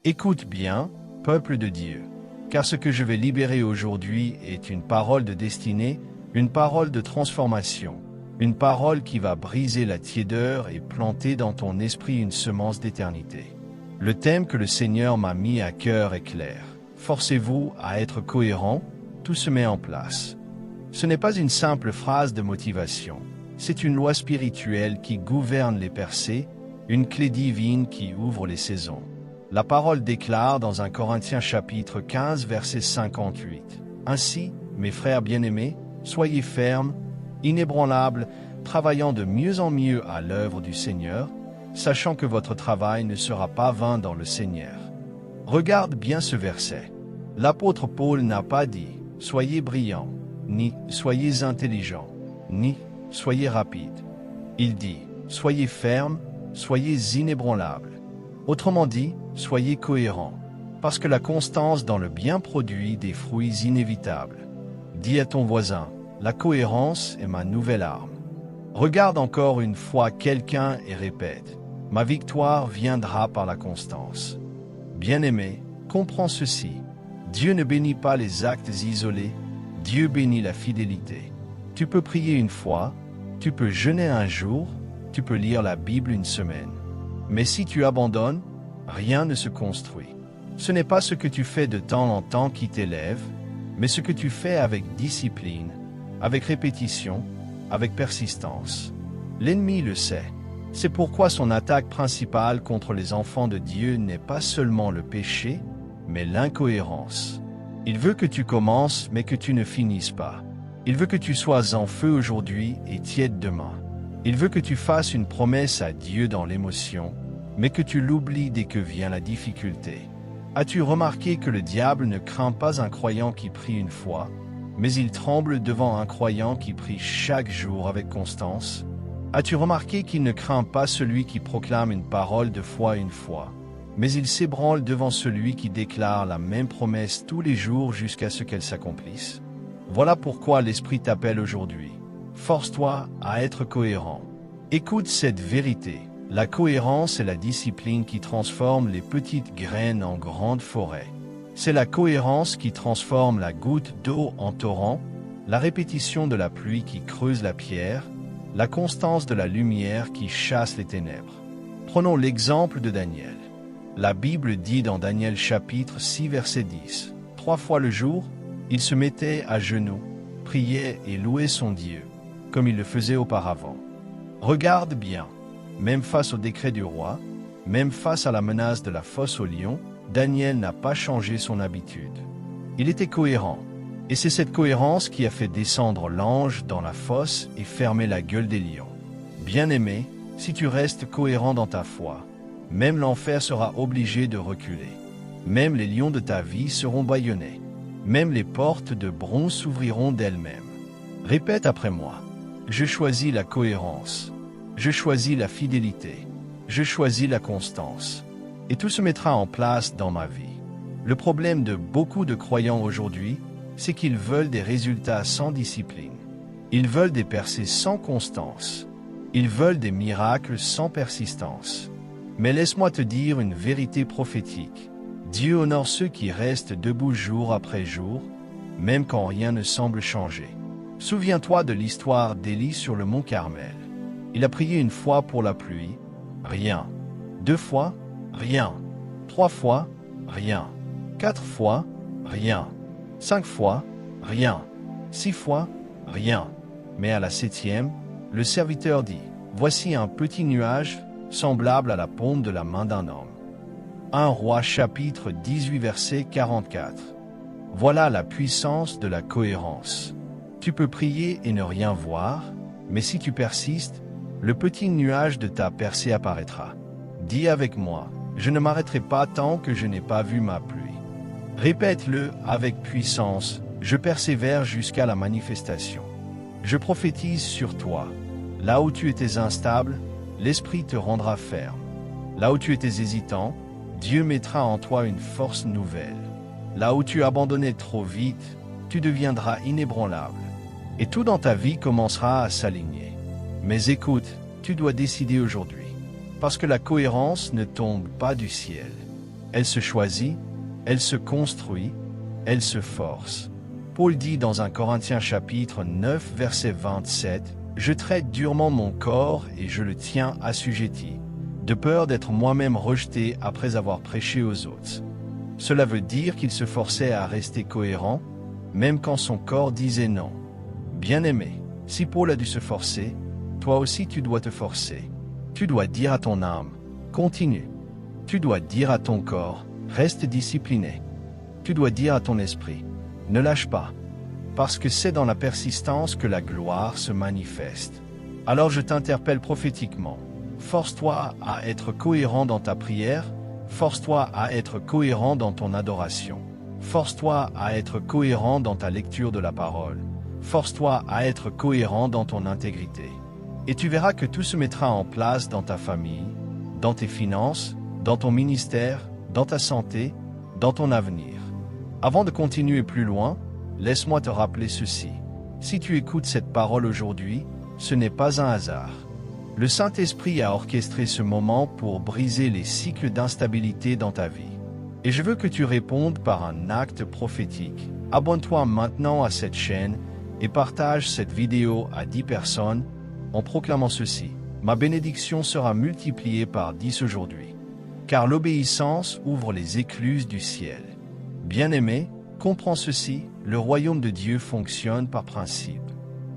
Écoute bien, peuple de Dieu, car ce que je vais libérer aujourd'hui est une parole de destinée, une parole de transformation, une parole qui va briser la tiédeur et planter dans ton esprit une semence d'éternité. Le thème que le Seigneur m'a mis à cœur est clair. Forcez-vous à être cohérent, tout se met en place. Ce n'est pas une simple phrase de motivation, c'est une loi spirituelle qui gouverne les percées, une clé divine qui ouvre les saisons. La parole déclare dans 1 Corinthiens chapitre 15 verset 58. Ainsi, mes frères bien-aimés, soyez fermes, inébranlables, travaillant de mieux en mieux à l'œuvre du Seigneur, sachant que votre travail ne sera pas vain dans le Seigneur. Regarde bien ce verset. L'apôtre Paul n'a pas dit « soyez brillants », ni « soyez intelligents », ni « soyez rapides ». Il dit « soyez fermes, soyez inébranlables ». Autrement dit, soyez cohérents, parce que la constance dans le bien produit des fruits inévitables. Dis à ton voisin, la cohérence est ma nouvelle arme. Regarde encore une fois quelqu'un et répète, ma victoire viendra par la constance. Bien-aimé, comprends ceci. Dieu ne bénit pas les actes isolés, Dieu bénit la fidélité. Tu peux prier une fois, tu peux jeûner un jour, tu peux lire la Bible une semaine. Mais si tu abandonnes, rien ne se construit. Ce n'est pas ce que tu fais de temps en temps qui t'élève, mais ce que tu fais avec discipline, avec répétition, avec persistance. L'ennemi le sait. C'est pourquoi son attaque principale contre les enfants de Dieu n'est pas seulement le péché, mais l'incohérence. Il veut que tu commences, mais que tu ne finisses pas. Il veut que tu sois en feu aujourd'hui et tiède demain. Il veut que tu fasses une promesse à Dieu dans l'émotion, mais que tu l'oublies dès que vient la difficulté. As-tu remarqué que le diable ne craint pas un croyant qui prie une fois, mais il tremble devant un croyant qui prie chaque jour avec constance? As-tu remarqué qu'il ne craint pas celui qui proclame une parole de foi une fois, mais il s'ébranle devant celui qui déclare la même promesse tous les jours jusqu'à ce qu'elle s'accomplisse? Voilà pourquoi l'Esprit t'appelle aujourd'hui. Force-toi à être cohérent. Écoute cette vérité. La cohérence est la discipline qui transforme les petites graines en grandes forêts. C'est la cohérence qui transforme la goutte d'eau en torrent, la répétition de la pluie qui creuse la pierre, la constance de la lumière qui chasse les ténèbres. Prenons l'exemple de Daniel. La Bible dit dans Daniel chapitre 6 verset 10, « 3 fois le jour, il se mettait à genoux, priait et louait son Dieu, comme il le faisait auparavant. » Regarde bien, même face au décret du roi, même face à la menace de la fosse aux lions, Daniel n'a pas changé son habitude. Il était cohérent, et c'est cette cohérence qui a fait descendre l'ange dans la fosse et fermer la gueule des lions. Bien-aimé, si tu restes cohérent dans ta foi, même l'enfer sera obligé de reculer. Même les lions de ta vie seront bâillonnés. Même les portes de bronze s'ouvriront d'elles-mêmes. Répète après moi. Je choisis la cohérence. Je choisis la fidélité. Je choisis la constance. Et tout se mettra en place dans ma vie. Le problème de beaucoup de croyants aujourd'hui, c'est qu'ils veulent des résultats sans discipline. Ils veulent des percées sans constance. Ils veulent des miracles sans persistance. Mais laisse-moi te dire une vérité prophétique. Dieu honore ceux qui restent debout jour après jour, même quand rien ne semble changer. Souviens-toi de l'histoire d'Élie sur le mont Carmel. Il a prié une fois pour la pluie, rien. 2 fois, rien. 3 fois, rien. 4 fois, rien. 5 fois, rien. 6 fois, rien. Mais à la 7e, le serviteur dit, « Voici un petit nuage semblable à la paume de la main d'un homme. » 1 Roi chapitre 18 verset 44. Voilà la puissance de la cohérence. Tu peux prier et ne rien voir, mais si tu persistes, le petit nuage de ta percée apparaîtra. Dis avec moi, je ne m'arrêterai pas tant que je n'ai pas vu ma pluie. Répète-le avec puissance, je persévère jusqu'à la manifestation. Je prophétise sur toi. Là où tu étais instable, l'Esprit te rendra ferme. Là où tu étais hésitant, Dieu mettra en toi une force nouvelle. Là où tu abandonnais trop vite, tu deviendras inébranlable. Et tout dans ta vie commencera à s'aligner. Mais écoute, tu dois décider aujourd'hui. Parce que la cohérence ne tombe pas du ciel. Elle se choisit, elle se construit, elle se force. Paul dit dans 1 Corinthiens chapitre 9 verset 27, « Je traite durement mon corps et je le tiens assujetti, de peur d'être moi-même rejeté après avoir prêché aux autres. » Cela veut dire qu'il se forçait à rester cohérent, même quand son corps disait non. Bien-aimé, si Paul a dû se forcer, toi aussi tu dois te forcer. Tu dois dire à ton âme, continue. Tu dois dire à ton corps, reste discipliné. Tu dois dire à ton esprit, ne lâche pas, parce que c'est dans la persistance que la gloire se manifeste. Alors je t'interpelle prophétiquement. Force-toi à être cohérent dans ta prière, force-toi à être cohérent dans ton adoration. Force-toi à être cohérent dans ta lecture de la parole. Force-toi à être cohérent dans ton intégrité. Et tu verras que tout se mettra en place dans ta famille, dans tes finances, dans ton ministère, dans ta santé, dans ton avenir. Avant de continuer plus loin, laisse-moi te rappeler ceci. Si tu écoutes cette parole aujourd'hui, ce n'est pas un hasard. Le Saint-Esprit a orchestré ce moment pour briser les cycles d'instabilité dans ta vie. Et je veux que tu répondes par un acte prophétique. Abonne-toi maintenant à cette chaîne et partage cette vidéo à 10 personnes en proclamant ceci. Ma bénédiction sera multipliée par 10 aujourd'hui. Car l'obéissance ouvre les écluses du ciel. Bien-aimé, comprends ceci, le royaume de Dieu fonctionne par principe.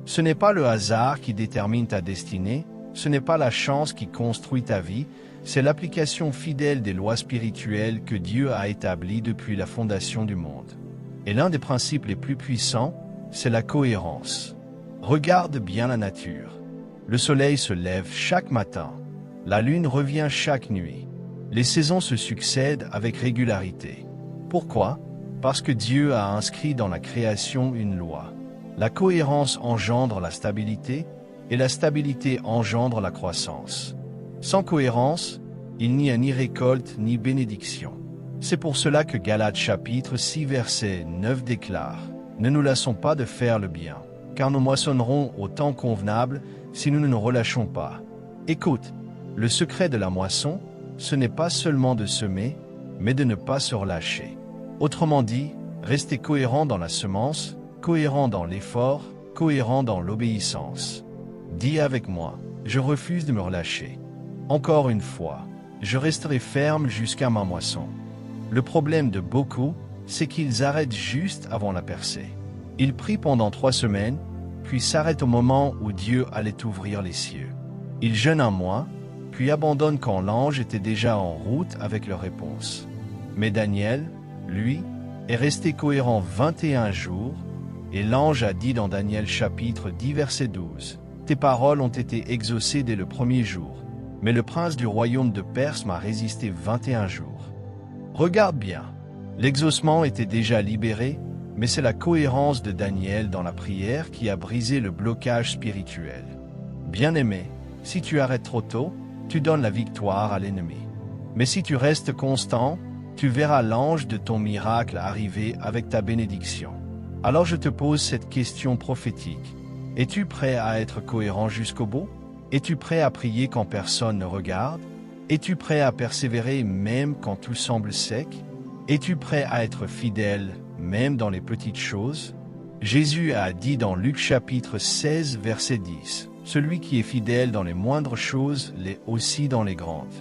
Ce n'est pas le hasard qui détermine ta destinée, ce n'est pas la chance qui construit ta vie, c'est l'application fidèle des lois spirituelles que Dieu a établies depuis la fondation du monde. Et l'un des principes les plus puissants, c'est la cohérence. Regarde bien la nature. Le soleil se lève chaque matin. La lune revient chaque nuit. Les saisons se succèdent avec régularité. Pourquoi? Parce que Dieu a inscrit dans la création une loi. La cohérence engendre la stabilité, et la stabilité engendre la croissance. Sans cohérence, il n'y a ni récolte ni bénédiction. C'est pour cela que Galates chapitre 6 verset 9 déclare « Ne nous lassons pas de faire le bien, car nous moissonnerons au temps convenable si nous ne nous relâchons pas. » Écoute, le secret de la moisson, ce n'est pas seulement de semer, mais de ne pas se relâcher. Autrement dit, rester cohérent dans la semence, cohérent dans l'effort, cohérent dans l'obéissance. Dis avec moi, je refuse de me relâcher. Encore une fois, je resterai ferme jusqu'à ma moisson. Le problème de beaucoup, c'est qu'ils arrêtent juste avant la percée. Ils prient pendant 3 semaines, puis s'arrêtent au moment où Dieu allait ouvrir les cieux. Ils jeûnent un mois, puis abandonnent quand l'ange était déjà en route avec leur réponse. Mais Daniel, lui, est resté cohérent 21 jours, et l'ange a dit dans Daniel chapitre 10 verset 12, « Tes paroles ont été exaucées dès le premier jour, mais le prince du royaume de Perse m'a résisté 21 jours. » Regarde bien, l'exaucement était déjà libéré, mais c'est la cohérence de Daniel dans la prière qui a brisé le blocage spirituel. Bien-aimé, si tu arrêtes trop tôt, tu donnes la victoire à l'ennemi. Mais si tu restes constant, tu verras l'ange de ton miracle arriver avec ta bénédiction. Alors je te pose cette question prophétique. Es-tu prêt à être cohérent jusqu'au bout? Es-tu prêt à prier quand personne ne regarde? Es-tu prêt à persévérer même quand tout semble sec? Es-tu prêt à être fidèle même dans les petites choses? Jésus a dit dans Luc chapitre 16 verset 10, « Celui qui est fidèle dans les moindres choses l'est aussi dans les grandes. »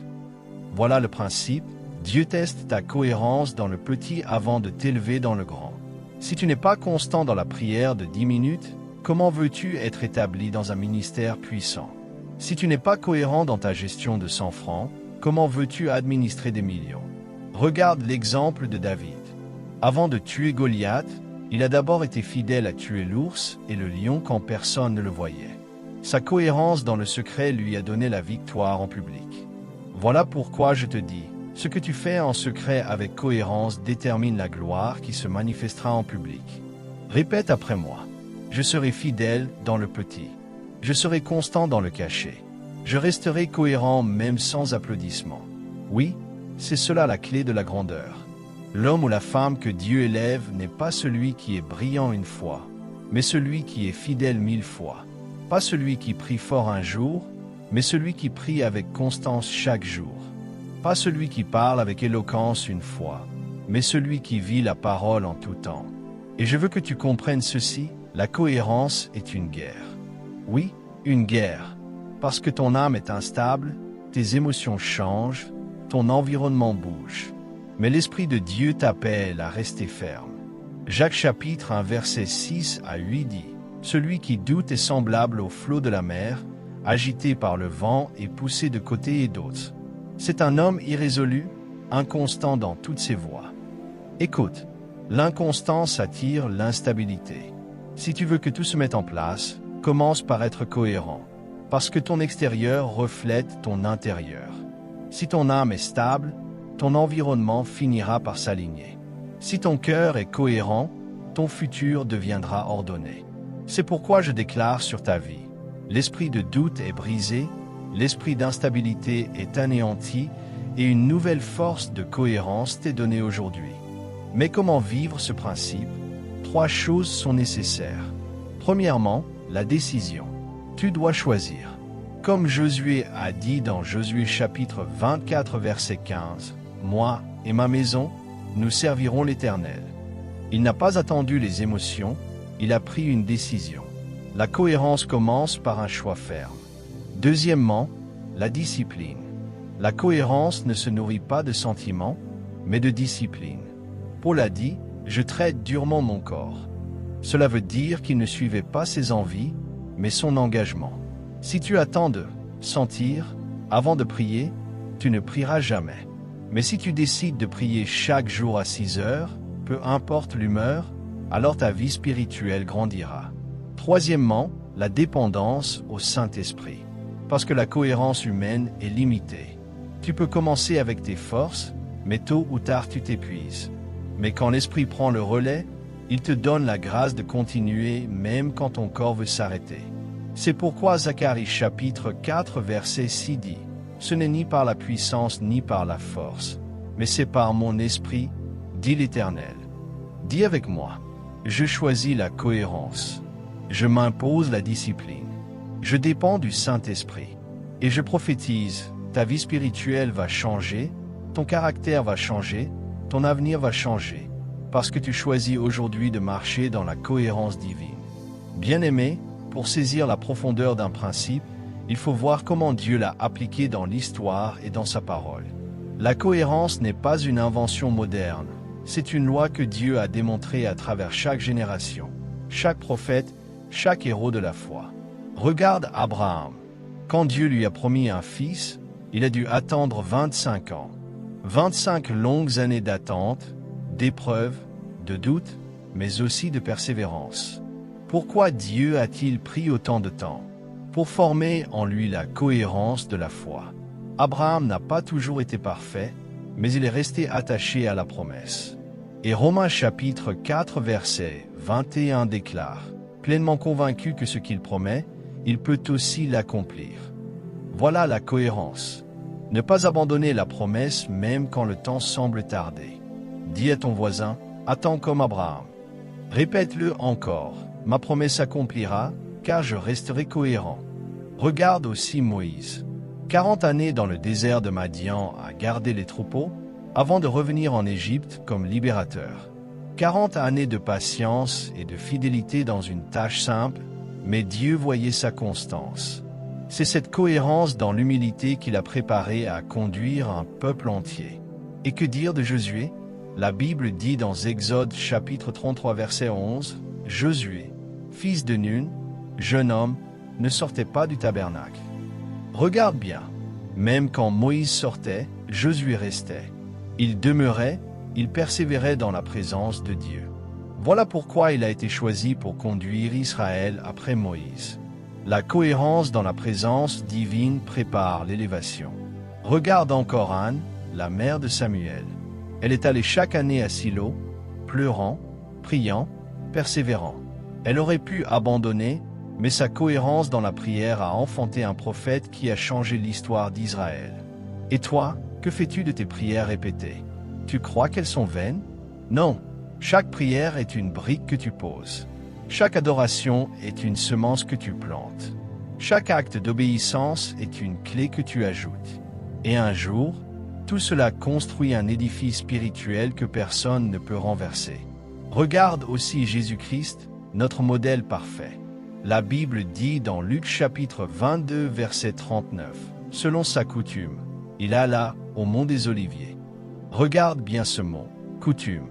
Voilà le principe. Dieu teste ta cohérence dans le petit avant de t'élever dans le grand. Si tu n'es pas constant dans la prière de 10 minutes, comment veux-tu être établi dans un ministère puissant? Si tu n'es pas cohérent dans ta gestion de 100 francs, comment veux-tu administrer des millions? Regarde l'exemple de David. Avant de tuer Goliath, il a d'abord été fidèle à tuer l'ours et le lion quand personne ne le voyait. Sa cohérence dans le secret lui a donné la victoire en public. Voilà pourquoi je te dis, ce que tu fais en secret avec cohérence détermine la gloire qui se manifestera en public. Répète après moi. Je serai fidèle dans le petit. Je serai constant dans le caché. Je resterai cohérent même sans applaudissements. Oui, c'est cela la clé de la grandeur. L'homme ou la femme que Dieu élève n'est pas celui qui est brillant une fois, mais celui qui est fidèle 1000 fois. Pas celui qui prie fort un jour, mais celui qui prie avec constance chaque jour. pas celui qui parle avec éloquence une fois, mais celui qui vit la parole en tout temps. Et je veux que tu comprennes ceci, la cohérence est une guerre. Oui, une guerre, parce que ton âme est instable, tes émotions changent, ton environnement bouge. Mais l'Esprit de Dieu t'appelle à rester ferme. Jacques chapitre 1 verset 6 à 8 dit « Celui qui doute est semblable au flot de la mer, agité par le vent et poussé de côté et d'autre. C'est un homme irrésolu, inconstant dans toutes ses voies. » Écoute, l'inconstance attire l'instabilité. Si tu veux que tout se mette en place, commence par être cohérent, parce que ton extérieur reflète ton intérieur. Si ton âme est stable, ton environnement finira par s'aligner. Si ton cœur est cohérent, ton futur deviendra ordonné. C'est pourquoi je déclare sur ta vie. L'esprit de doute est brisé, l'esprit d'instabilité est anéanti et une nouvelle force de cohérence t'est donnée aujourd'hui. Mais comment vivre ce principe? 3 choses sont nécessaires. Premièrement, la décision. Tu dois choisir. Comme Josué a dit dans Josué chapitre 24 verset 15, « Moi et ma maison, nous servirons l'Éternel. » Il n'a pas attendu les émotions, il a pris une décision. La cohérence commence par un choix ferme. Deuxièmement, la discipline. La cohérence ne se nourrit pas de sentiments, mais de discipline. Paul a dit « Je traite durement mon corps ». Cela veut dire qu'il ne suivait pas ses envies, mais son engagement. Si tu attends de sentir avant de prier, tu ne prieras jamais. Mais si tu décides de prier chaque jour à 6 heures, peu importe l'humeur, alors ta vie spirituelle grandira. Troisièmement, la dépendance au Saint-Esprit. Parce que la cohérence humaine est limitée. Tu peux commencer avec tes forces, mais tôt ou tard tu t'épuises. Mais quand l'Esprit prend le relais, il te donne la grâce de continuer même quand ton corps veut s'arrêter. C'est pourquoi Zacharie chapitre 4 verset 6 dit « Ce n'est ni par la puissance ni par la force, mais c'est par mon esprit, dit l'Éternel. » Dis avec moi, je choisis la cohérence. Je m'impose la discipline. Je dépends du Saint-Esprit. Et je prophétise, ta vie spirituelle va changer, ton caractère va changer, ton avenir va changer, parce que tu choisis aujourd'hui de marcher dans la cohérence divine. Bien-aimé, pour saisir la profondeur d'un principe, il faut voir comment Dieu l'a appliqué dans l'histoire et dans sa parole. La cohérence n'est pas une invention moderne, c'est une loi que Dieu a démontrée à travers chaque génération, chaque prophète, chaque héros de la foi. Regarde Abraham. Quand Dieu lui a promis un fils, il a dû attendre 25 ans. 25 longues années d'attente, d'épreuves, de doutes, mais aussi de persévérance. Pourquoi Dieu a-t-il pris autant de temps? Pour former en lui la cohérence de la foi. Abraham n'a pas toujours été parfait, mais il est resté attaché à la promesse. Et Romains chapitre 4 verset 21 déclare, pleinement convaincu que ce qu'il promet, il peut aussi l'accomplir. Voilà la cohérence. Ne pas abandonner la promesse même quand le temps semble tarder. Dis à ton voisin, attends comme Abraham. Répète-le encore, ma promesse s'accomplira, car je resterai cohérent. Regarde aussi Moïse. 40 années dans le désert de Madian à garder les troupeaux, avant de revenir en Égypte comme libérateur. 40 années de patience et de fidélité dans une tâche simple, mais Dieu voyait sa constance. C'est cette cohérence dans l'humilité qu'il a préparé à conduire un peuple entier. Et que dire de Josué? La Bible dit dans Exode chapitre 33 verset 11, « Josué, fils de Nun, jeune homme, ne sortait pas du tabernacle. » Regarde bien, même quand Moïse sortait, Josué restait. Il demeurait, il persévérait dans la présence de Dieu. Voilà pourquoi il a été choisi pour conduire Israël après Moïse. La cohérence dans la présence divine prépare l'élévation. Regarde encore Anne, la mère de Samuel. Elle est allée chaque année à Silo, pleurant, priant, persévérant. Elle aurait pu abandonner, mais sa cohérence dans la prière a enfanté un prophète qui a changé l'histoire d'Israël. Et toi, que fais-tu de tes prières répétées? Tu crois qu'elles sont vaines? Non, chaque prière est une brique que tu poses. Chaque adoration est une semence que tu plantes. Chaque acte d'obéissance est une clé que tu ajoutes. Et un jour, Tout cela construit un édifice spirituel que personne ne peut renverser. Regarde aussi Jésus-Christ, notre modèle parfait. La Bible dit dans Luc chapitre 22 verset 39, selon sa coutume, il alla au mont des Oliviers. Regarde bien ce mot, coutume.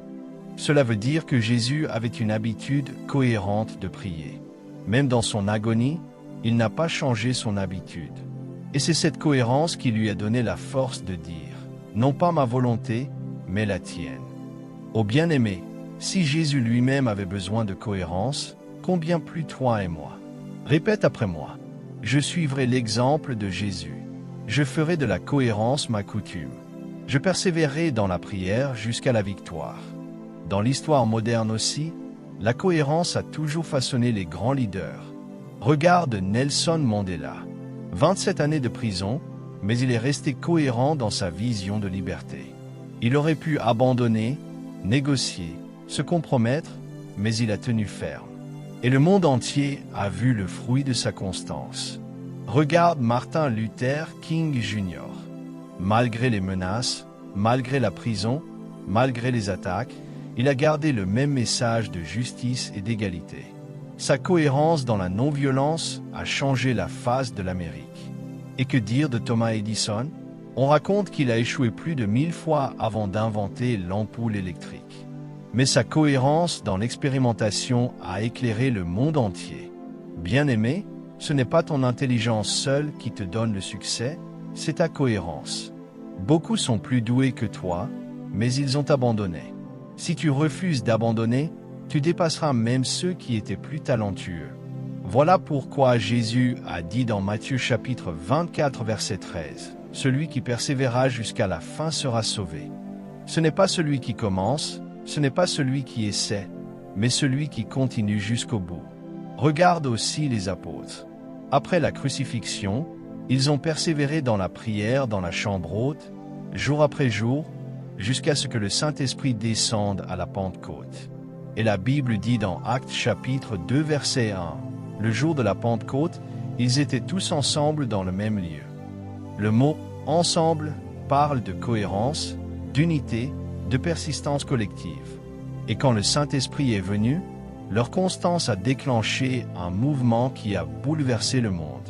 Cela veut dire que Jésus avait une habitude cohérente de prier. Même dans son agonie, il n'a pas changé son habitude. Et c'est cette cohérence qui lui a donné la force de dire, non pas ma volonté, mais la tienne. Ô bien-aimé, si Jésus lui-même avait besoin de cohérence, combien plus toi et moi? Répète après moi. Je suivrai l'exemple de Jésus. Je ferai de la cohérence ma coutume. Je persévérerai dans la prière jusqu'à la victoire. Dans l'histoire moderne aussi, la cohérence a toujours façonné les grands leaders. Regarde Nelson Mandela. 27 années de prison, mais il est resté cohérent dans sa vision de liberté. Il aurait pu abandonner, négocier, se compromettre, mais il a tenu ferme. Et le monde entier a vu le fruit de sa constance. Regarde Martin Luther King Jr. Malgré les menaces, malgré la prison, malgré les attaques, il a gardé le même message de justice et d'égalité. Sa cohérence dans la non-violence a changé la face de l'Amérique. Et que dire de Thomas Edison? On raconte qu'il a échoué plus de 1000 fois avant d'inventer l'ampoule électrique. Mais sa cohérence dans l'expérimentation a éclairé le monde entier. Bien-aimé, ce n'est pas ton intelligence seule qui te donne le succès, c'est ta cohérence. Beaucoup sont plus doués que toi, mais ils ont abandonné. Si tu refuses d'abandonner, tu dépasseras même ceux qui étaient plus talentueux. Voilà pourquoi Jésus a dit dans Matthieu chapitre 24 verset 13, « Celui qui persévérera jusqu'à la fin sera sauvé. » Ce n'est pas celui qui commence, ce n'est pas celui qui essaie, mais celui qui continue jusqu'au bout. Regarde aussi les apôtres. Après la crucifixion, ils ont persévéré dans la prière dans la chambre haute, jour après jour, jusqu'à ce que le Saint-Esprit descende à la Pentecôte. Et la Bible dit dans Actes chapitre 2 verset 1, « Le jour de la Pentecôte, ils étaient tous ensemble dans le même lieu. » Le mot « ensemble » parle de cohérence, d'unité, de persistance collective. Et quand le Saint-Esprit est venu, leur constance a déclenché un mouvement qui a bouleversé le monde.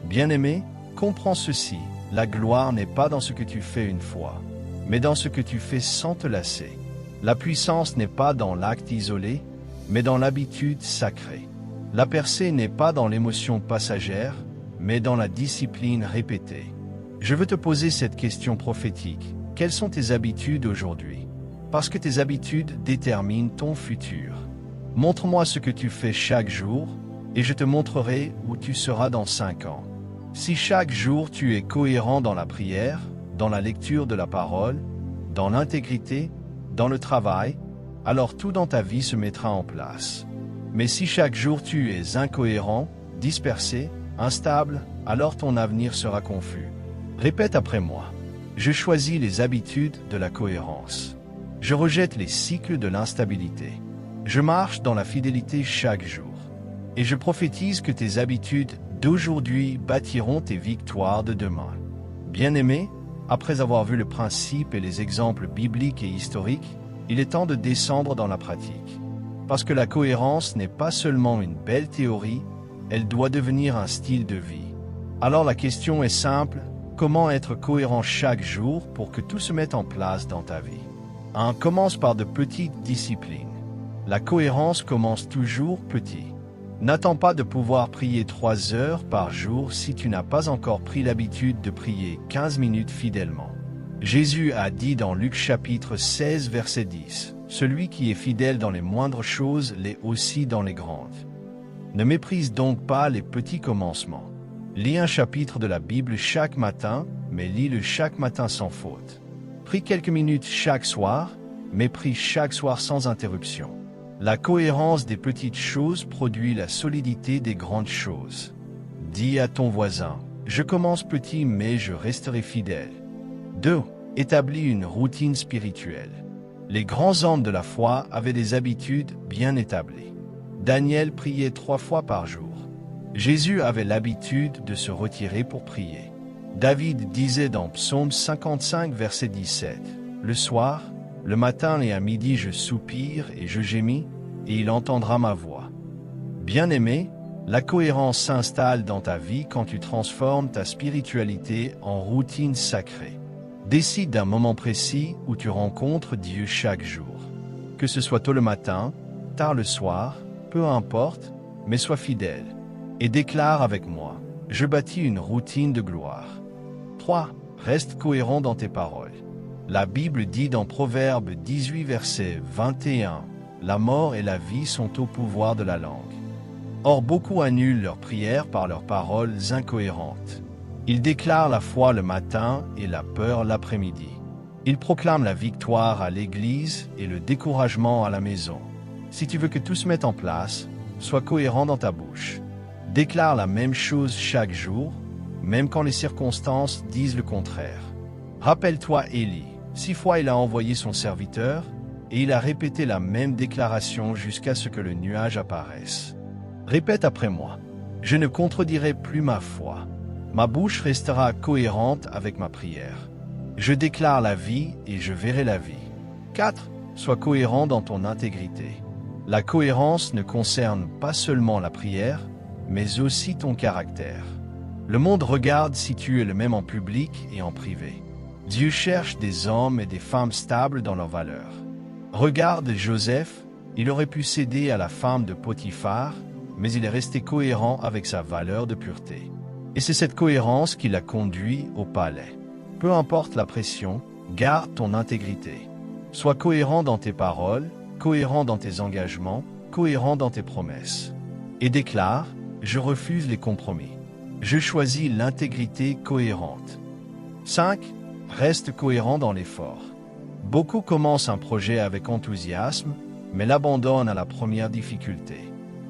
Bien-aimé, comprends ceci, la gloire n'est pas dans ce que tu fais une fois, mais dans ce que tu fais sans te lasser. La puissance n'est pas dans l'acte isolé, mais dans l'habitude sacrée. La percée n'est pas dans l'émotion passagère, mais dans la discipline répétée. Je veux te poser cette question prophétique. Quelles sont tes habitudes aujourd'hui? Parce que tes habitudes déterminent ton futur. Montre-moi ce que tu fais chaque jour, et je te montrerai où tu seras dans 5 ans. Si chaque jour tu es cohérent dans la prière, dans la lecture de la parole, dans l'intégrité, dans le travail, alors tout dans ta vie se mettra en place. Mais si chaque jour tu es incohérent, dispersé, instable, alors ton avenir sera confus. Répète après moi. Je choisis les habitudes de la cohérence. Je rejette les cycles de l'instabilité. Je marche dans la fidélité chaque jour. Et je prophétise que tes habitudes d'aujourd'hui bâtiront tes victoires de demain. Bien-aimé, après avoir vu le principe et les exemples bibliques et historiques, il est temps de descendre dans la pratique. Parce que la cohérence n'est pas seulement une belle théorie, elle doit devenir un style de vie. Alors la question est simple, comment être cohérent chaque jour pour que tout se mette en place dans ta vie? 1. Commence par de petites disciplines. La cohérence commence toujours petit. N'attends pas de pouvoir prier 3 heures par jour si tu n'as pas encore pris l'habitude de prier 15 minutes fidèlement. Jésus a dit dans Luc chapitre 16 verset 10, « Celui qui est fidèle dans les moindres choses l'est aussi dans les grandes. » Ne méprise donc pas les petits commencements. Lis un chapitre de la Bible chaque matin, mais lis-le chaque matin sans faute. Prie quelques minutes chaque soir, mais prie chaque soir sans interruption. La cohérence des petites choses produit la solidité des grandes choses. Dis à ton voisin, « Je commence petit mais je resterai fidèle. » 2. Établis une routine spirituelle. Les grands hommes de la foi avaient des habitudes bien établies. Daniel priait 3 fois par jour. Jésus avait l'habitude de se retirer pour prier. David disait dans Psaume 55, verset 17, « Le soir, le matin et à midi je soupire et je gémis, et il entendra ma voix. » Bien-aimé, la cohérence s'installe dans ta vie quand tu transformes ta spiritualité en routine sacrée. Décide d'un moment précis où tu rencontres Dieu chaque jour. Que ce soit tôt le matin, tard le soir, peu importe, mais sois fidèle. Et déclare avec moi, je bâtis une routine de gloire. 3. Reste cohérent dans tes paroles. La Bible dit dans Proverbe 18, verset 21, « La mort et la vie sont au pouvoir de la langue. » Or, beaucoup annulent leurs prières par leurs paroles incohérentes. Ils déclarent la foi le matin et la peur l'après-midi. Ils proclament la victoire à l'église et le découragement à la maison. Si tu veux que tout se mette en place, sois cohérent dans ta bouche. Déclare la même chose chaque jour, même quand les circonstances disent le contraire. Rappelle-toi Élie, 6 fois il a envoyé son serviteur, et il a répété la même déclaration jusqu'à ce que le nuage apparaisse. Répète après moi, je ne contredirai plus ma foi. Ma bouche restera cohérente avec ma prière. Je déclare la vie et je verrai la vie. 4. Sois cohérent dans ton intégrité. La cohérence ne concerne pas seulement la prière, mais aussi ton caractère. Le monde regarde si tu es le même en public et en privé. Dieu cherche des hommes et des femmes stables dans leurs valeurs. Regarde Joseph, il aurait pu céder à la femme de Potiphar, mais il est resté cohérent avec sa valeur de pureté. Et c'est cette cohérence qui l'a conduit au palais. Peu importe la pression, garde ton intégrité. Sois cohérent dans tes paroles, cohérent dans tes engagements, cohérent dans tes promesses. Et déclare, je refuse les compromis. Je choisis l'intégrité cohérente. 5. Reste cohérent dans l'effort. Beaucoup commencent un projet avec enthousiasme, mais l'abandonnent à la première difficulté.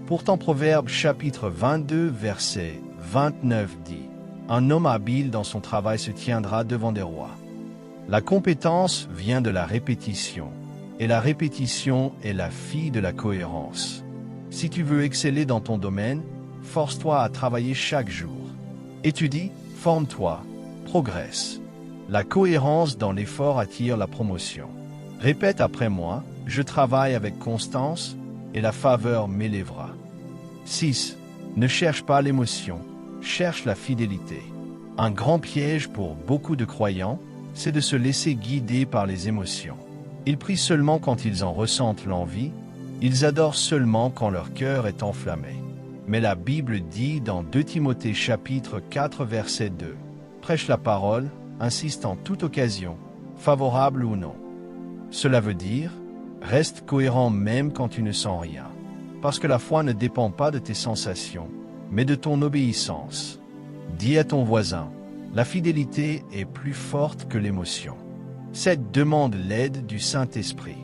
Pourtant, Proverbe chapitre 22, verset 29 dit, « Un homme habile dans son travail se tiendra devant des rois. » La compétence vient de la répétition, et la répétition est la fille de la cohérence. Si tu veux exceller dans ton domaine, force-toi à travailler chaque jour. Étudie, forme-toi, progresse. La cohérence dans l'effort attire la promotion. Répète après moi, je travaille avec constance et la faveur m'élèvera. 6. Ne cherche pas l'émotion, cherche la fidélité. Un grand piège pour beaucoup de croyants, c'est de se laisser guider par les émotions. Ils prient seulement quand ils en ressentent l'envie, ils adorent seulement quand leur cœur est enflammé. Mais la Bible dit dans 2 Timothée chapitre 4 verset 2, « Prêche la parole, insiste en toute occasion, favorable ou non. » Cela veut dire, reste cohérent même quand tu ne sens rien. Parce que la foi ne dépend pas de tes sensations, mais de ton obéissance. Dis à ton voisin, la fidélité est plus forte que l'émotion. 7. Demande l'aide du Saint-Esprit.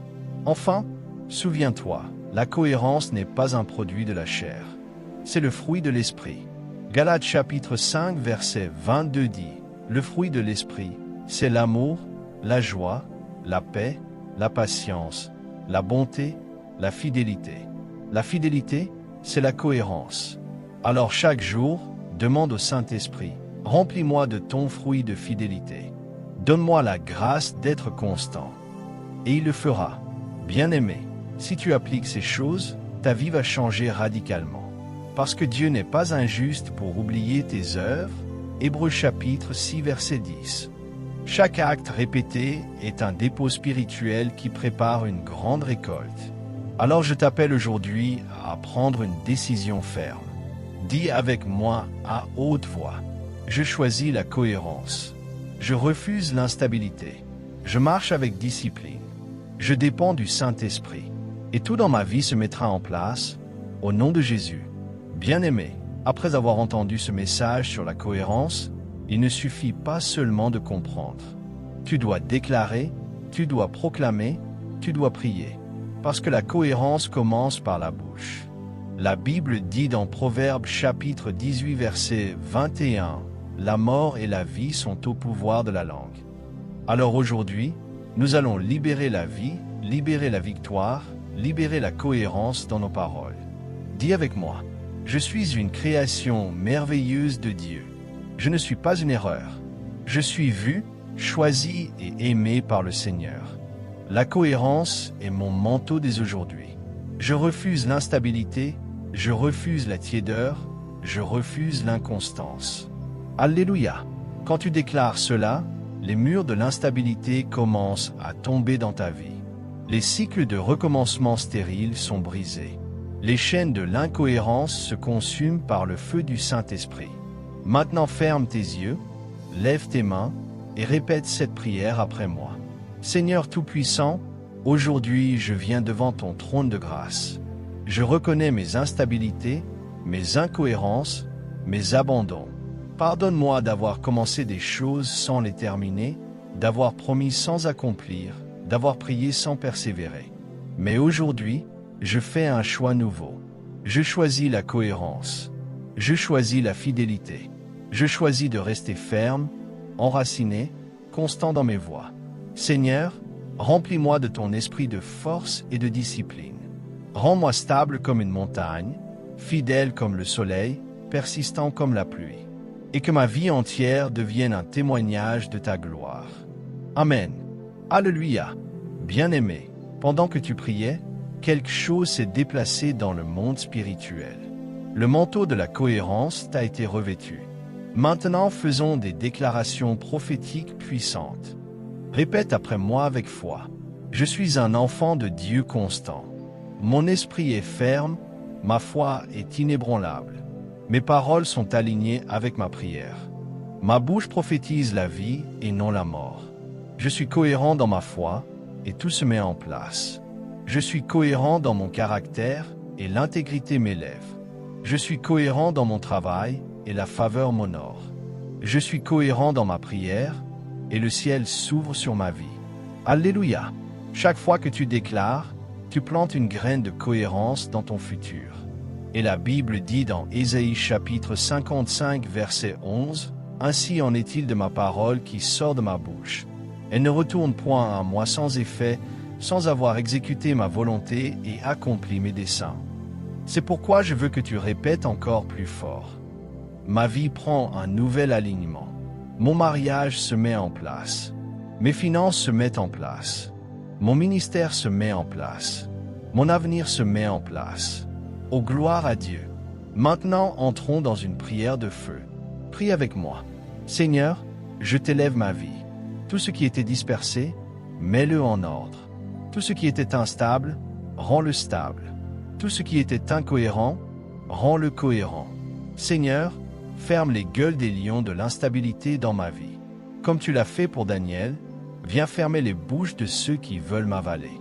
Enfin, souviens-toi, la cohérence n'est pas un produit de la chair. C'est le fruit de l'Esprit. Galates chapitre 5 verset 22 dit, « Le fruit de l'Esprit, c'est l'amour, la joie, la paix, la patience, la bonté, la fidélité. » La fidélité, c'est la cohérence. Alors chaque jour, demande au Saint-Esprit, « Remplis-moi de ton fruit de fidélité. Donne-moi la grâce d'être constant. » Et il le fera. Bien-aimé, si tu appliques ces choses, ta vie va changer radicalement. Parce que Dieu n'est pas injuste pour oublier tes œuvres. Hébreux chapitre 6 verset 10. Chaque acte répété est un dépôt spirituel qui prépare une grande récolte. Alors je t'appelle aujourd'hui à prendre une décision ferme. Dis avec moi à haute voix, je choisis la cohérence. Je refuse l'instabilité. Je marche avec discipline. Je dépends du Saint-Esprit. Et tout dans ma vie se mettra en place, au nom de Jésus. Bien-aimé, après avoir entendu ce message sur la cohérence, il ne suffit pas seulement de comprendre. Tu dois déclarer, tu dois proclamer, tu dois prier. Parce que la cohérence commence par la bouche. La Bible dit dans Proverbe chapitre 18 verset 21, « La mort et la vie sont au pouvoir de la langue. » Alors aujourd'hui, nous allons libérer la vie, libérer la victoire, libérer la cohérence dans nos paroles. Dis avec moi, je suis une création merveilleuse de Dieu. Je ne suis pas une erreur. Je suis vu, choisi et aimé par le Seigneur. La cohérence est mon manteau dès aujourd'hui. Je refuse l'instabilité, je refuse la tiédeur, je refuse l'inconstance. Alléluia! Quand tu déclares cela, les murs de l'instabilité commencent à tomber dans ta vie. Les cycles de recommencement stériles sont brisés. Les chaînes de l'incohérence se consument par le feu du Saint-Esprit. Maintenant ferme tes yeux, lève tes mains et répète cette prière après moi. Seigneur Tout-Puissant, aujourd'hui je viens devant ton trône de grâce. Je reconnais mes instabilités, mes incohérences, mes abandons. Pardonne-moi d'avoir commencé des choses sans les terminer, d'avoir promis sans accomplir, d'avoir prié sans persévérer. Mais aujourd'hui, je fais un choix nouveau. Je choisis la cohérence. Je choisis la fidélité. Je choisis de rester ferme, enraciné, constant dans mes voies. Seigneur, remplis-moi de ton esprit de force et de discipline. Rends-moi stable comme une montagne, fidèle comme le soleil, persistant comme la pluie. Et que ma vie entière devienne un témoignage de ta gloire. Amen. Alléluia. Bien-aimé, pendant que tu priais, quelque chose s'est déplacé dans le monde spirituel. Le manteau de la cohérence t'a été revêtu. Maintenant, faisons des déclarations prophétiques puissantes. Répète après moi avec foi. Je suis un enfant de Dieu constant. Mon esprit est ferme, ma foi est inébranlable. Mes paroles sont alignées avec ma prière. Ma bouche prophétise la vie et non la mort. Je suis cohérent dans ma foi et tout se met en place. Je suis cohérent dans mon caractère et l'intégrité m'élève. Je suis cohérent dans mon travail et la faveur m'honore. Je suis cohérent dans ma prière et le ciel s'ouvre sur ma vie. Alléluia! Chaque fois que tu déclares, tu plantes une graine de cohérence dans ton futur. Et la Bible dit dans Ésaïe chapitre 55 verset 11, « Ainsi en est-il de ma parole qui sort de ma bouche. Elle ne retourne point à moi sans effet, sans avoir exécuté ma volonté et accompli mes desseins. » C'est pourquoi je veux que tu répètes encore plus fort. Ma vie prend un nouvel alignement. Mon mariage se met en place. Mes finances se mettent en place. Mon ministère se met en place. Mon avenir se met en place. Oh, gloire à Dieu! Maintenant, entrons dans une prière de feu. Prie avec moi. Seigneur, je t'élève ma vie. Tout ce qui était dispersé, mets-le en ordre. Tout ce qui était instable, rends-le stable. Tout ce qui était incohérent, rends-le cohérent. Seigneur, ferme les gueules des lions de l'instabilité dans ma vie. Comme tu l'as fait pour Daniel, viens fermer les bouches de ceux qui veulent m'avaler.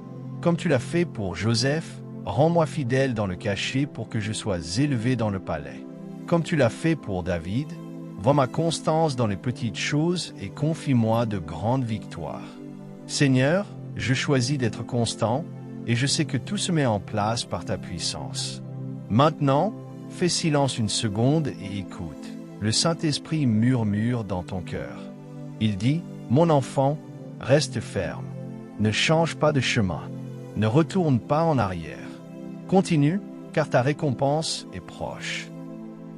Comme tu l'as fait pour Joseph, rends-moi fidèle dans le cachot pour que je sois élevé dans le palais. Comme tu l'as fait pour David, vois ma constance dans les petites choses et confie-moi de grandes victoires. Seigneur, je choisis d'être constant et je sais que tout se met en place par ta puissance. Maintenant, fais silence une seconde et écoute. Le Saint-Esprit murmure dans ton cœur. Il dit, « Mon enfant, reste ferme. Ne change pas de chemin. Ne retourne pas en arrière. Continue, car ta récompense est proche. »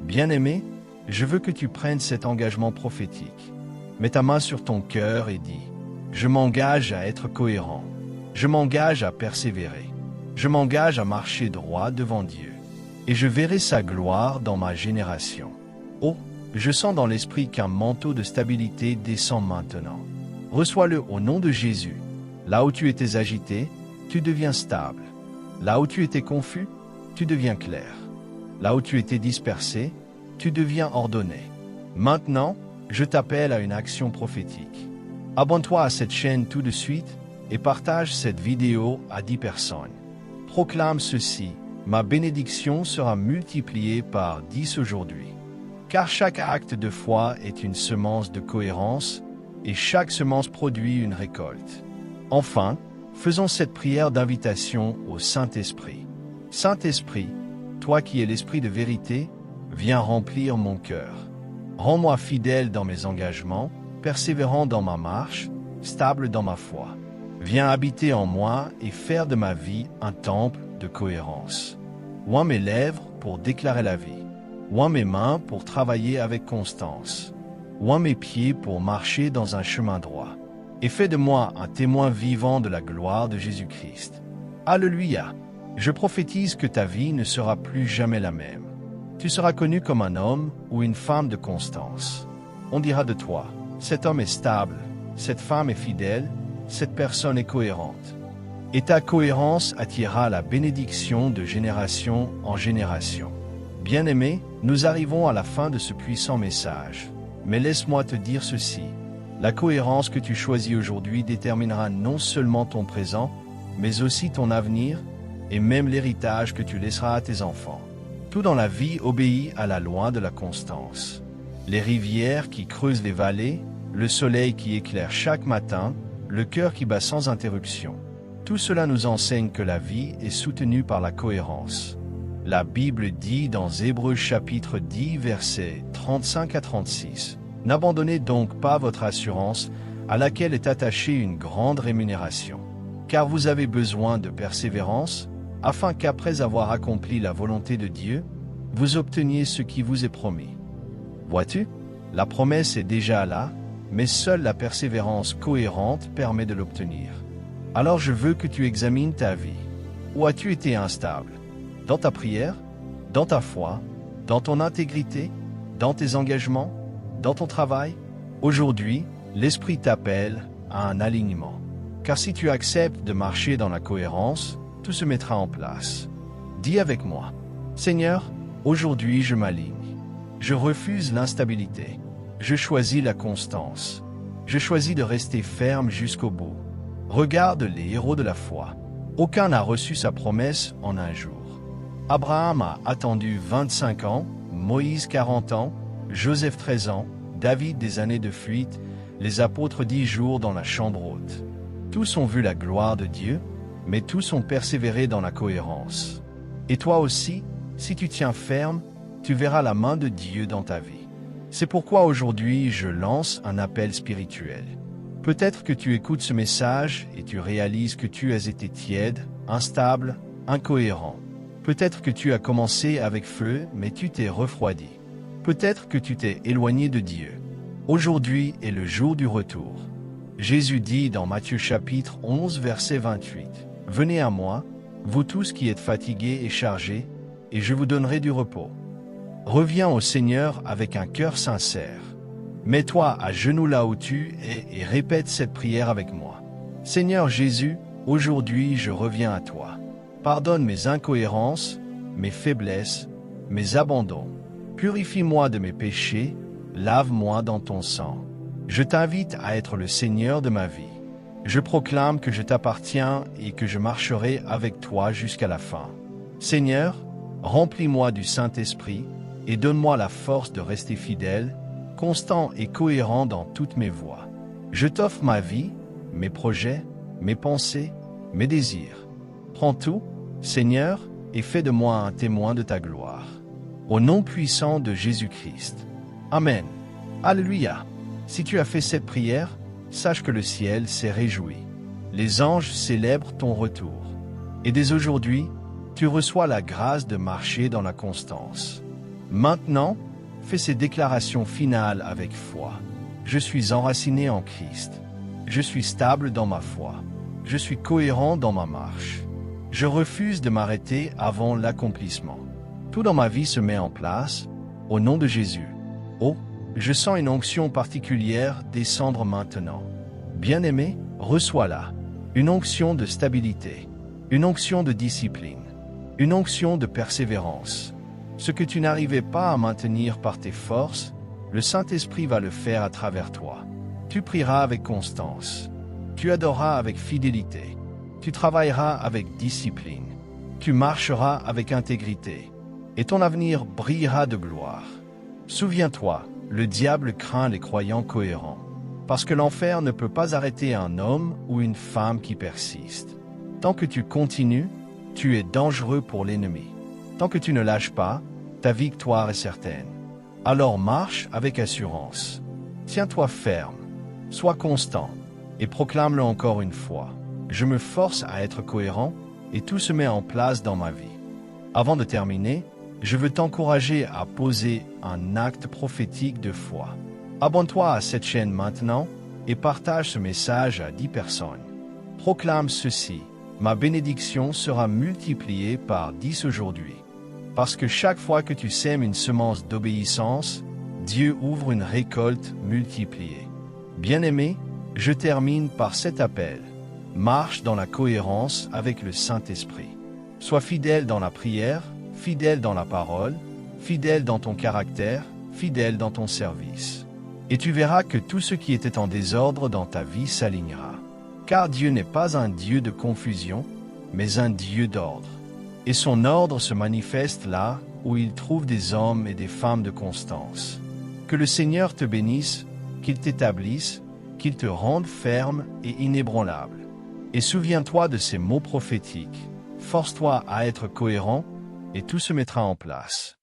Bien-aimé, je veux que tu prennes cet engagement prophétique. Mets ta main sur ton cœur et dis, « Je m'engage à être cohérent. Je m'engage à persévérer. Je m'engage à marcher droit devant Dieu. Et je verrai sa gloire dans ma génération. » Oh, je sens dans l'esprit qu'un manteau de stabilité descend maintenant. Reçois-le au nom de Jésus. Là où tu étais agité, tu deviens stable. Là où tu étais confus, tu deviens clair. Là où tu étais dispersé, tu deviens ordonné. Maintenant, je t'appelle à une action prophétique. Abonne-toi à cette chaîne tout de suite et partage cette vidéo à 10 personnes. Proclame ceci, ma bénédiction sera multipliée par 10 aujourd'hui. Car chaque acte de foi est une semence de cohérence et chaque semence produit une récolte. Enfin, faisons cette prière d'invitation au Saint-Esprit. Saint-Esprit, toi qui es l'Esprit de vérité, viens remplir mon cœur. Rends-moi fidèle dans mes engagements, persévérant dans ma marche, stable dans ma foi. Viens habiter en moi et faire de ma vie un temple de cohérence. Oins mes lèvres pour déclarer la vie. Oins mes mains pour travailler avec constance. oins mes pieds pour marcher dans un chemin droit. Et fais de moi un témoin vivant de la gloire de Jésus-Christ. Alléluia! Je prophétise que ta vie ne sera plus jamais la même. Tu seras connu comme un homme ou une femme de constance. On dira de toi, cet homme est stable, cette femme est fidèle, cette personne est cohérente. Et ta cohérence attirera la bénédiction de génération en génération. Bien-aimé, nous arrivons à la fin de ce puissant message. Mais laisse-moi te dire ceci. La cohérence que tu choisis aujourd'hui déterminera non seulement ton présent, mais aussi ton avenir et même l'héritage que tu laisseras à tes enfants. Tout dans la vie obéit à la loi de la constance. Les rivières qui creusent les vallées, le soleil qui éclaire chaque matin, le cœur qui bat sans interruption. Tout cela nous enseigne que la vie est soutenue par la cohérence. La Bible dit dans Hébreux chapitre 10 versets 35 à 36, « N'abandonnez donc pas votre assurance à laquelle est attachée une grande rémunération, car vous avez besoin de persévérance, afin qu'après avoir accompli la volonté de Dieu, vous obteniez ce qui vous est promis. » Vois-tu, la promesse est déjà là, mais seule la persévérance cohérente permet de l'obtenir. Alors je veux que tu examines ta vie. Où as-tu été instable? Dans ta prière? Dans ta foi? Dans ton intégrité? Dans tes engagements? Dans ton travail? Aujourd'hui, l'Esprit t'appelle à un alignement. Car si tu acceptes de marcher dans la cohérence, tout se mettra en place. Dis avec moi, Seigneur, aujourd'hui je m'aligne. Je refuse l'instabilité. Je choisis la constance. Je choisis de rester ferme jusqu'au bout. Regarde les héros de la foi. Aucun n'a reçu sa promesse en un jour. Abraham a attendu 25 ans, Moïse 40 ans, Joseph 13 ans, David des années de fuite, les apôtres 10 jours dans la chambre haute. Tous ont vu la gloire de Dieu, mais tous ont persévéré dans la cohérence. Et toi aussi, si tu tiens ferme, tu verras la main de Dieu dans ta vie. C'est pourquoi aujourd'hui je lance un appel spirituel. Peut-être que tu écoutes ce message et tu réalises que tu as été tiède, instable, incohérent. Peut-être que tu as commencé avec feu, mais tu t'es refroidi. Peut-être que tu t'es éloigné de Dieu. Aujourd'hui est le jour du retour. Jésus dit dans Matthieu chapitre 11 verset 28, « Venez à moi, vous tous qui êtes fatigués et chargés, et je vous donnerai du repos. » Reviens au Seigneur avec un cœur sincère. Mets-toi à genoux là où tu es et répète cette prière avec moi. Seigneur Jésus, aujourd'hui je reviens à toi. Pardonne mes incohérences, mes faiblesses, mes abandons. Purifie-moi de mes péchés, lave-moi dans ton sang. Je t'invite à être le Seigneur de ma vie. Je proclame que je t'appartiens et que je marcherai avec toi jusqu'à la fin. Seigneur, remplis-moi du Saint-Esprit et donne-moi la force de rester fidèle, constant et cohérent dans toutes mes voies. Je t'offre ma vie, mes projets, mes pensées, mes désirs. Prends tout, Seigneur, et fais de moi un témoin de ta gloire. Au nom puissant de Jésus-Christ. Amen. Alléluia. Si tu as fait cette prière, sache que le ciel s'est réjoui. Les anges célèbrent ton retour. Et dès aujourd'hui, tu reçois la grâce de marcher dans la constance. Maintenant, fais ces déclarations finales avec foi. Je suis enraciné en Christ. Je suis stable dans ma foi. Je suis cohérent dans ma marche. Je refuse de m'arrêter avant l'accomplissement. Tout dans ma vie se met en place, au nom de Jésus. Oh, je sens une onction particulière descendre maintenant. Bien-aimé, reçois-la. Une onction de stabilité. Une onction de discipline. Une onction de persévérance. Ce que tu n'arrivais pas à maintenir par tes forces, le Saint-Esprit va le faire à travers toi. Tu prieras avec constance. Tu adoreras avec fidélité. Tu travailleras avec discipline. Tu marcheras avec intégrité. Et ton avenir brillera de gloire. Souviens-toi, le diable craint les croyants cohérents. Parce que l'enfer ne peut pas arrêter un homme ou une femme qui persiste. Tant que tu continues, tu es dangereux pour l'ennemi. Tant que tu ne lâches pas, ta victoire est certaine. Alors marche avec assurance. Tiens-toi ferme, sois constant et proclame-le encore une fois. Je me force à être cohérent et tout se met en place dans ma vie. Avant de terminer, je veux t'encourager à poser un acte prophétique de foi. Abonne-toi à cette chaîne maintenant et partage ce message à 10 personnes. Proclame ceci: ma bénédiction sera multipliée par 10 aujourd'hui. Parce que chaque fois que tu sèmes une semence d'obéissance, Dieu ouvre une récolte multipliée. Bien-aimé, je termine par cet appel. Marche dans la cohérence avec le Saint-Esprit. Sois fidèle dans la prière, fidèle dans la parole, fidèle dans ton caractère, fidèle dans ton service. Et tu verras que tout ce qui était en désordre dans ta vie s'alignera. Car Dieu n'est pas un Dieu de confusion, mais un Dieu d'ordre. Et son ordre se manifeste là où il trouve des hommes et des femmes de constance. Que le Seigneur te bénisse, qu'il t'établisse, qu'il te rende ferme et inébranlable. Et souviens-toi de ces mots prophétiques. Force-toi à être cohérent et tout se mettra en place.